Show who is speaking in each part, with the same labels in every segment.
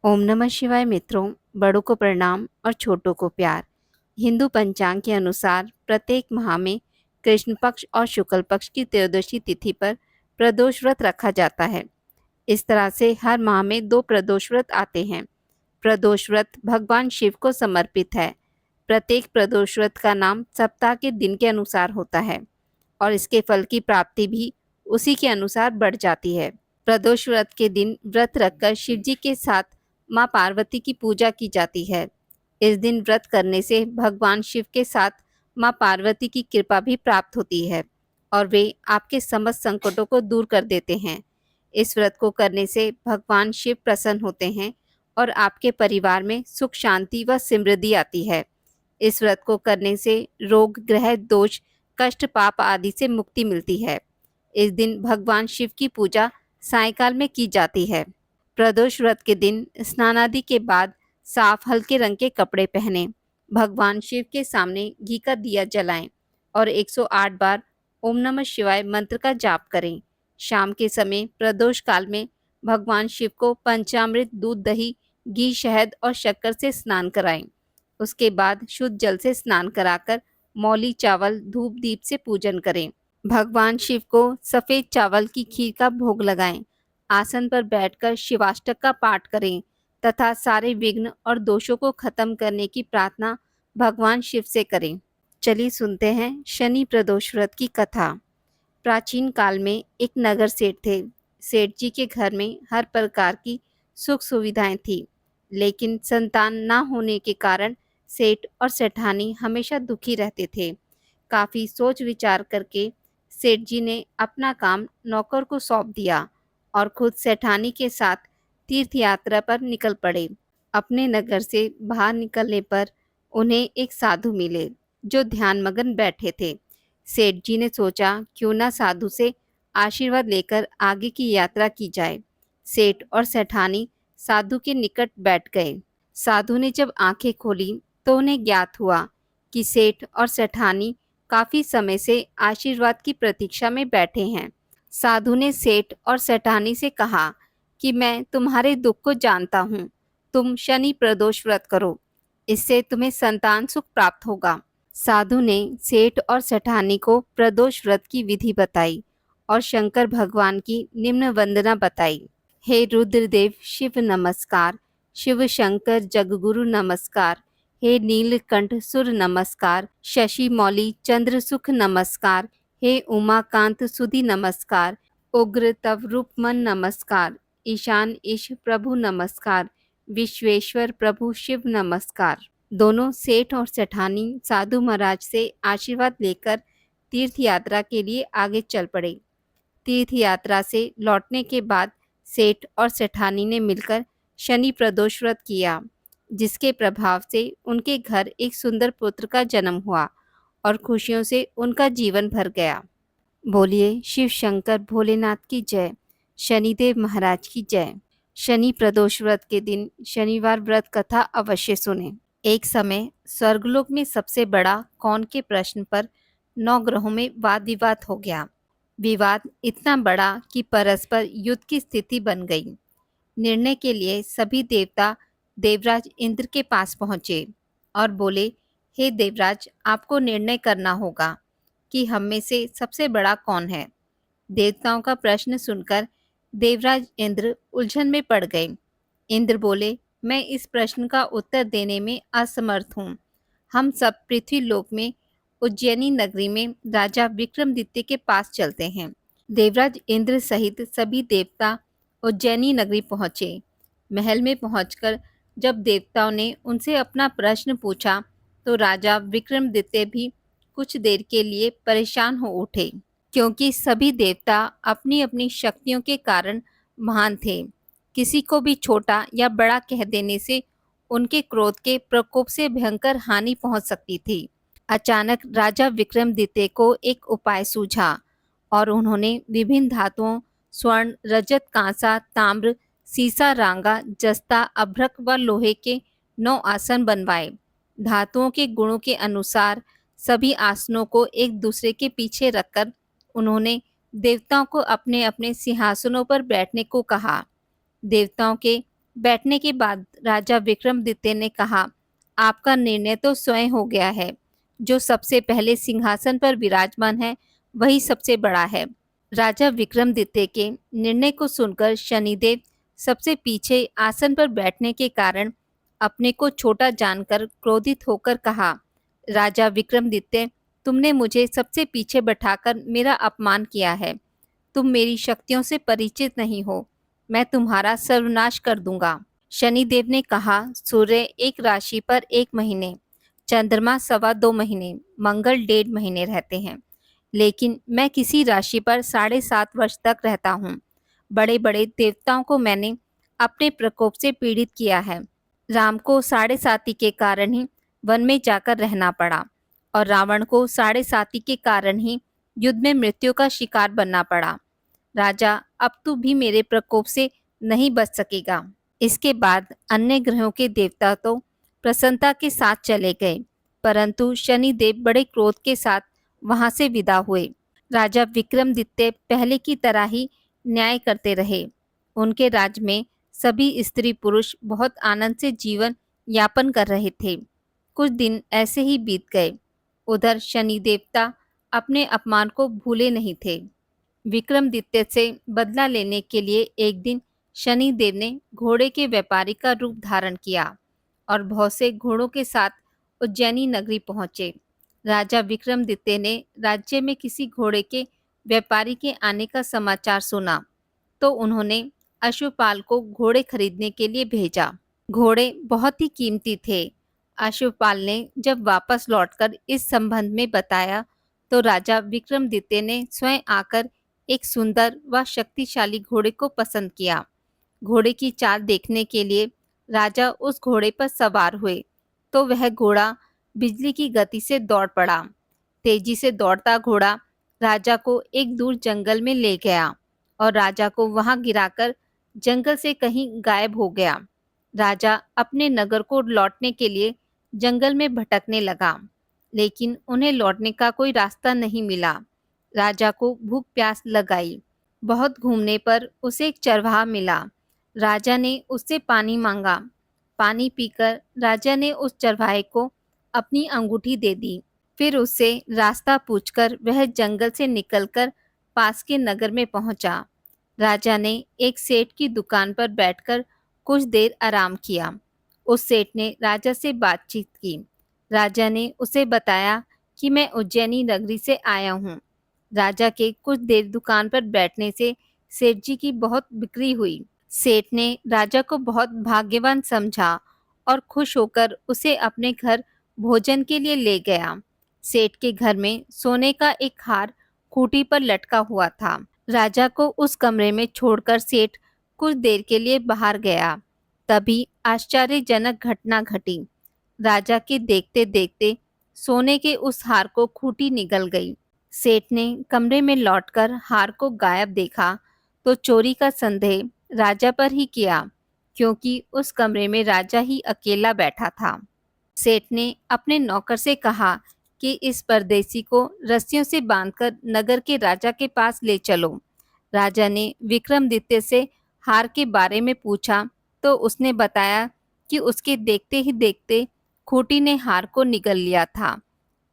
Speaker 1: ओम नमः शिवाय मित्रों, बड़ों को प्रणाम और छोटों को प्यार। हिंदू पंचांग के अनुसार प्रत्येक माह में कृष्ण पक्ष और शुक्ल पक्ष की त्रयोदशी तिथि पर प्रदोष व्रत रखा जाता है। इस तरह से हर माह में दो प्रदोष व्रत आते हैं। प्रदोष व्रत भगवान शिव को समर्पित है। प्रत्येक प्रदोष व्रत का नाम सप्ताह के दिन के अनुसार होता है और इसके फल की प्राप्ति भी उसी के अनुसार बढ़ जाती है। प्रदोष व्रत के दिन व्रत रखकर शिव जी के साथ माँ पार्वती की पूजा की जाती है। इस दिन व्रत करने से भगवान शिव के साथ माँ पार्वती की कृपा भी प्राप्त होती है और वे आपके समस्त संकटों को दूर कर देते हैं। इस व्रत को करने से भगवान शिव प्रसन्न होते हैं और आपके परिवार में सुख शांति व समृद्धि आती है। इस व्रत को करने से रोग ग्रह दोष कष्ट पाप आदि से मुक्ति मिलती है। इस दिन भगवान शिव की पूजा सायंकाल में की जाती है। प्रदोष व्रत के दिन स्नानादि के बाद साफ हल्के रंग के कपड़े पहने भगवान शिव के सामने घी का दिया जलाएं और 108 बार ओम नमः शिवाय मंत्र का जाप करें। शाम के समय प्रदोष काल में भगवान शिव को पंचामृत दूध दही घी शहद और शक्कर से स्नान कराएं। उसके बाद शुद्ध जल से स्नान कराकर मौली चावल धूप दीप से पूजन करें। भगवान शिव को सफ़ेद चावल की खीर का भोग लगाएं। आसन पर बैठकर शिवाष्टक का पाठ करें तथा सारे विघ्न और दोषों को खत्म करने की प्रार्थना भगवान शिव से करें। चलिए सुनते हैं शनि प्रदोष व्रत की कथा। प्राचीन काल में एक नगर सेठ थे। सेठ जी के घर में हर प्रकार की सुख सुविधाएं थी, लेकिन संतान न होने के कारण सेठ और सेठानी हमेशा दुखी रहते थे। काफ़ी सोच विचार करके सेठ जी ने अपना काम नौकर को सौंप दिया और खुद सेठानी के साथ तीर्थ यात्रा पर निकल पड़े। अपने नगर से बाहर निकलने पर उन्हें एक साधु मिले जो ध्यानमग्न बैठे थे। सेठ जी ने सोचा क्यों ना साधु से आशीर्वाद लेकर आगे की यात्रा की जाए। सेठ और सेठानी साधु के निकट बैठ गए। साधु ने जब आंखें खोली तो उन्हें ज्ञात हुआ कि सेठ और सेठानी काफी समय से आशीर्वाद की प्रतीक्षा में बैठे हैं। साधु ने सेठ और सेठानी से कहा कि मैं तुम्हारे दुख को जानता हूँ। तुम शनि प्रदोष व्रत करो, इससे तुम्हें संतान सुख प्राप्त होगा। साधु ने सेठ और सेठानी को प्रदोष व्रत की विधि बताई और शंकर भगवान की निम्न वंदना बताई। हे रुद्रदेव शिव नमस्कार, शिव शंकर जगगुरु नमस्कार, हे नीलकंठ सुर नमस्कार, शशि मौली चंद्र सुख नमस्कार, हे उमाकांत सुधि नमस्कार, उग्र तव रूप मन नमस्कार, ईशान ईश प्रभु नमस्कार, विश्वेश्वर प्रभु शिव नमस्कार। दोनों सेठ और सेठानी साधु महाराज से आशीर्वाद लेकर तीर्थ यात्रा के लिए आगे चल पड़े। तीर्थ यात्रा से लौटने के बाद सेठ और सेठानी ने मिलकर शनि प्रदोष व्रत किया, जिसके प्रभाव से उनके घर एक सुंदर पुत्र का जन्म हुआ और खुशियों से उनका जीवन भर गया। बोलिए शिव शंकर भोलेनाथ की जय, शनिदेव महाराज की जय। शनि प्रदोष व्रत के दिन शनिवार व्रत कथा अवश्य सुने। एक समय स्वर्गलोक में सबसे बड़ा कौन के प्रश्न पर 9 ग्रहों में वाद विवाद हो गया। विवाद इतना बड़ा कि परस्पर युद्ध की स्थिति बन गई। निर्णय के लिए सभी देवता देवराज इंद्र के पास पहुँचे और बोले, हे देवराज, आपको निर्णय करना होगा कि हम में से सबसे बड़ा कौन है। देवताओं का प्रश्न सुनकर देवराज इंद्र उलझन में पड़ गए। इंद्र बोले, मैं इस प्रश्न का उत्तर देने में असमर्थ हूँ। हम सब पृथ्वी लोक में उज्जैनी नगरी में राजा विक्रमादित्य के पास चलते हैं। देवराज इंद्र सहित सभी देवता उज्जैनी नगरी पहुँचे। महल में पहुंचकर जब देवताओं ने उनसे अपना प्रश्न पूछा तो राजा विक्रमादित्य भी कुछ देर के लिए परेशान हो उठे, क्योंकि सभी देवता अपनी अपनी शक्तियों के कारण महान थे। किसी को भी छोटा या बड़ा कह देने से उनके क्रोध के प्रकोप से भयंकर हानि पहुंच सकती थी। अचानक राजा विक्रमादित्य को एक उपाय सूझा और उन्होंने विभिन्न धातुओं स्वर्ण रजत कांसा ताम्र सीसा रांगा जस्ता अभ्रक व लोहे के 9 आसन बनवाए। धातुओं के गुणों के अनुसार सभी आसनों को एक दूसरे के पीछे रखकर उन्होंने देवताओं को अपने अपने सिंहासनों पर बैठने को कहा। देवताओं के बैठने के बाद राजा विक्रमादित्य ने कहा, आपका निर्णय तो स्वयं हो गया है। जो सबसे पहले सिंहासन पर विराजमान है वही सबसे बड़ा है। राजा विक्रमादित्य के निर्णय को सुनकर शनिदेव सबसे पीछे आसन पर बैठने के कारण अपने को छोटा जानकर क्रोधित होकर कहा, राजा विक्रमादित्य, तुमने मुझे सबसे पीछे बैठाकर मेरा अपमान किया है। तुम मेरी शक्तियों से परिचित नहीं हो। मैं तुम्हारा सर्वनाश कर दूंगा। शनिदेव ने कहा, सूर्य एक राशि पर 1 महीने, चंद्रमा 2.25 महीने, मंगल 1.5 महीने रहते हैं, लेकिन मैं किसी राशि पर 7.5 वर्ष तक रहता हूँ। बड़े बड़े देवताओं को मैंने अपने प्रकोप से पीड़ित किया है। राम को 7.5 के कारण ही वन में जाकर रहना पड़ा और रावण को 7.5 के कारण ही युद्ध में मृत्यु का शिकार बनना पड़ा। राजा, अब तू भी मेरे प्रकोप से नहीं बच सकेगा। इसके बाद अन्य ग्रहों के देवता तो प्रसन्नता के साथ चले गए, परंतु शनिदेव बड़े क्रोध के साथ वहां से विदा हुए। राजा विक्रमादित्य पहले की तरह ही न्याय करते रहे। उनके राज्य में सभी स्त्री पुरुष बहुत आनंद से जीवन यापन कर रहे थे। कुछ दिन ऐसे ही बीत गए। उधर शनि देवता अपने अपमान को भूले नहीं थे। विक्रमादित्य से बदला लेने के लिए एक दिन शनि देव ने घोड़े के व्यापारी का रूप धारण किया और बहुत से घोड़ों के साथ उज्जैनी नगरी पहुंचे। राजा विक्रमादित्य ने राज्य में किसी घोड़े के व्यापारी के आने का समाचार सुना तो उन्होंने अश्वपाल को घोड़े खरीदने के लिए भेजा। घोड़े बहुत ही कीमती थे। अश्वपाल ने जब वापस लौटकर इस संबंध में बताया तो राजा विक्रमादित्य ने स्वयं आकर एक सुंदर व शक्तिशाली घोड़े को पसंद किया। घोड़े की चाल देखने के लिए राजा उस घोड़े पर सवार हुए तो वह घोड़ा बिजली की गति से दौड़ पड़ा। तेजी से दौड़ता घोड़ा राजा को एक दूर जंगल में ले गया और राजा को वहां गिराकर जंगल से कहीं गायब हो गया। राजा अपने नगर को लौटने के लिए जंगल में भटकने लगा, लेकिन उन्हें लौटने का कोई रास्ता नहीं मिला। राजा को भूख प्यास लगाई। बहुत घूमने पर उसे एक चरवाहा मिला। राजा ने उससे पानी मांगा। पानी पीकर राजा ने उस चरवाहे को अपनी अंगूठी दे दी। फिर उससे रास्ता पूछकर वह जंगल से निकलकर पास के नगर में पहुंचा। राजा ने एक सेठ की दुकान पर बैठकर कुछ देर आराम किया। उस सेठ ने राजा से बातचीत की। राजा ने उसे बताया कि मैं उज्जैनी नगरी से आया हूँ। राजा के कुछ देर दुकान पर बैठने से सेठ जी की बहुत बिक्री हुई। सेठ ने राजा को बहुत भाग्यवान समझा और खुश होकर उसे अपने घर भोजन के लिए ले गया। सेठ के घर में सोने का एक हार खूंटी पर लटका हुआ था। राजा को उस कमरे में छोड़कर सेठ कुछ देर के लिए बाहर गया। तभी आश्चर्यजनक घटना घटी। राजा के देखते देखते सोने के उस हार को खूंटी निगल गई। सेठ ने कमरे में लौटकर हार को गायब देखा तो चोरी का संदेह राजा पर ही किया, क्योंकि उस कमरे में राजा ही अकेला बैठा था। सेठ ने अपने नौकर से कहा कि इस परदेसी को रस्सियों से बांधकर नगर के राजा के पास ले चलो। राजा ने विक्रमादित्य से हार के बारे में पूछा तो उसने बताया कि उसके देखते ही देखते खूंटी ने हार को निगल लिया था।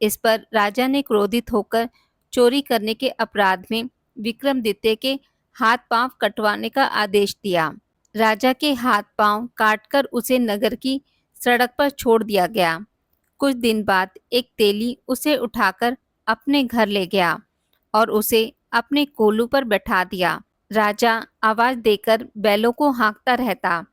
Speaker 1: इस पर राजा ने क्रोधित होकर चोरी करने के अपराध में विक्रमादित्य के हाथ पांव कटवाने का आदेश दिया। राजा के हाथ पांव काटकर उसे नगर की सड़क पर छोड़ दिया गया। कुछ दिन बाद एक तेली उसे उठाकर अपने घर ले गया और उसे अपने कोलू पर बैठा दिया। राजा आवाज देकर बैलों को हाँकता रहता।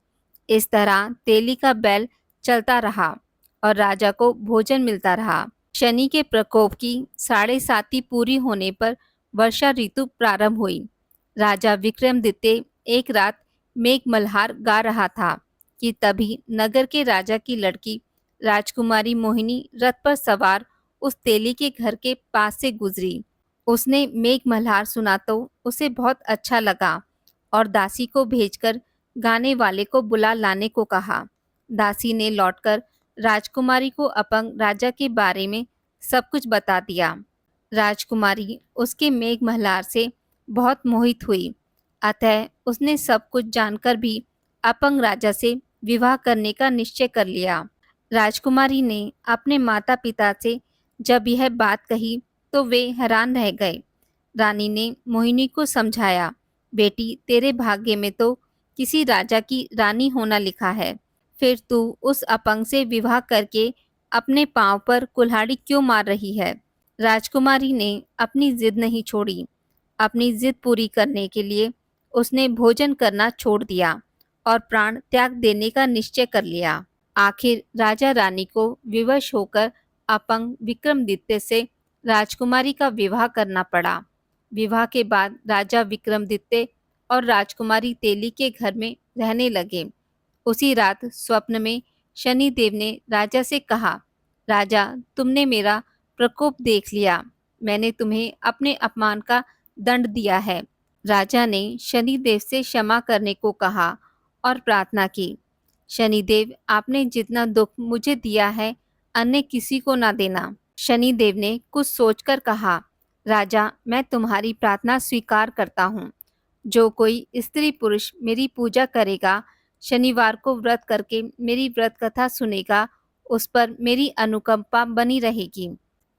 Speaker 1: इस तरह तेली का बैल चलता रहा और राजा को भोजन मिलता रहा। शनि के प्रकोप की 7.5 पूरी होने पर वर्षा ऋतु प्रारंभ हुई। राजा विक्रमादित्य एक रात मेघ मल्हार गा रहा था कि तभी नगर के राजा की लड़की राजकुमारी मोहिनी रथ पर सवार उस तेली के घर के पास से गुजरी। उसने मेघ मल्हार सुना तो उसे बहुत अच्छा लगा और दासी को भेजकर गाने वाले को बुला लाने को कहा। दासी ने लौटकर राजकुमारी को अपंग राजा के बारे में सब कुछ बता दिया। राजकुमारी उसके मेघ मल्हार से बहुत मोहित हुई, अतः उसने सब कुछ जानकर भी अपंग राजा से विवाह करने का निश्चय कर लिया। राजकुमारी ने अपने माता पिता से जब यह बात कही तो वे हैरान रह गए। रानी ने मोहिनी को समझाया, बेटी तेरे भाग्य में तो किसी राजा की रानी होना लिखा है, फिर तू उस अपंग से विवाह करके अपने पांव पर कुल्हाड़ी क्यों मार रही है। राजकुमारी ने अपनी जिद नहीं छोड़ी। अपनी जिद पूरी करने के लिए उसने भोजन करना छोड़ दिया और प्राण त्याग देने का निश्चय कर लिया। आखिर राजा रानी को विवश होकर अपंग विक्रमादित्य से राजकुमारी का विवाह करना पड़ा। विवाह के बाद राजा विक्रमादित्य और राजकुमारी तेली के घर में रहने लगे। उसी रात स्वप्न में शनिदेव ने राजा से कहा, राजा तुमने मेरा प्रकोप देख लिया, मैंने तुम्हें अपने अपमान का दंड दिया है। राजा ने शनिदेव से क्षमा करने को कहा और प्रार्थना की, शनिदेव आपने जितना दुख मुझे दिया है अन्य किसी को ना देना। शनिदेव ने कुछ सोचकर कहा, राजा मैं तुम्हारी प्रार्थना स्वीकार करता हूँ। जो कोई स्त्री पुरुष मेरी पूजा करेगा, शनिवार को व्रत करके मेरी व्रत कथा सुनेगा, उस पर मेरी अनुकंपा बनी रहेगी।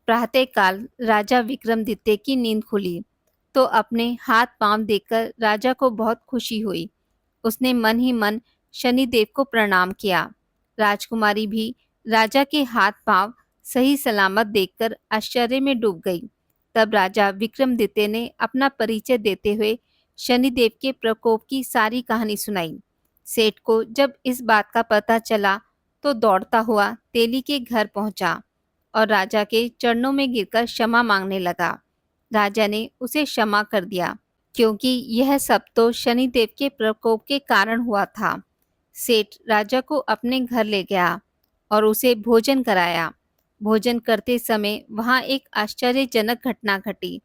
Speaker 1: प्रातःकाल राजा विक्रमादित्य की नींद खुली तो अपने हाथ पांव देखकर राजा को बहुत खुशी हुई। उसने मन ही मन शनिदेव को प्रणाम किया। राजकुमारी भी राजा के हाथ पांव सही सलामत देखकर आश्चर्य में डूब गई। तब राजा विक्रमादित्य ने अपना परिचय देते हुए शनिदेव के प्रकोप की सारी कहानी सुनाई। सेठ को जब इस बात का पता चला तो दौड़ता हुआ तेली के घर पहुंचा और राजा के चरणों में गिरकर क्षमा मांगने लगा। राजा ने उसे क्षमा कर दिया, क्योंकि यह सब तो शनिदेव के प्रकोप के कारण हुआ था। सेठ राजा को अपने घर ले गया और उसे भोजन कराया। भोजन करते समय वहां एक आश्चर्यजनक घटना घटी।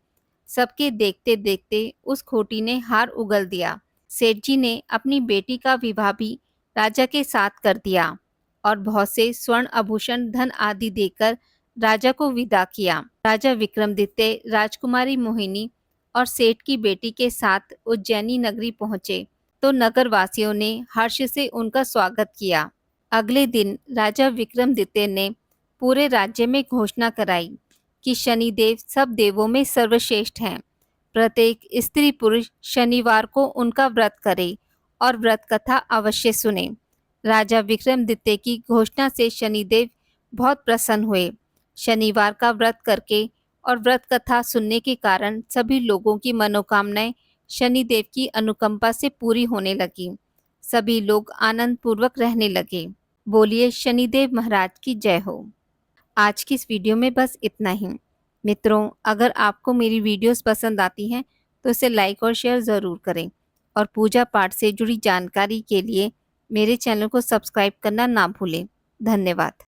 Speaker 1: सबके देखते देखते उस खोटी ने हार उगल दिया। सेठ जी ने अपनी बेटी का विवाह भी राजा के साथ कर दिया और बहुत से स्वर्ण आभूषण धन आदि देकर राजा को विदा किया। राजा विक्रमादित्य राजकुमारी मोहिनी और सेठ की बेटी के साथ उज्जैनी नगरी पहुंचे तो नगरवासियों ने हर्ष से उनका स्वागत किया। अगले दिन राजा विक्रमादित्य ने पूरे राज्य में घोषणा कराई कि शनिदेव सब देवों में सर्वश्रेष्ठ हैं। प्रत्येक स्त्री पुरुष शनिवार को उनका व्रत करे और व्रत कथा अवश्य सुने। राजा विक्रमादित्य की घोषणा से शनिदेव बहुत प्रसन्न हुए। शनिवार का व्रत करके और व्रत कथा सुनने के कारण सभी लोगों की मनोकामनाएं शनिदेव की अनुकंपा से पूरी होने लगी। सभी लोग आनंद पूर्वक रहने लगे। बोलिए शनिदेव महाराज की जय हो। आज की इस वीडियो में बस इतना ही। मित्रों, अगर आपको मेरी वीडियोस पसंद आती हैं तो इसे लाइक और शेयर ज़रूर करें और पूजा पाठ से जुड़ी जानकारी के लिए मेरे चैनल को सब्सक्राइब करना ना भूलें। धन्यवाद।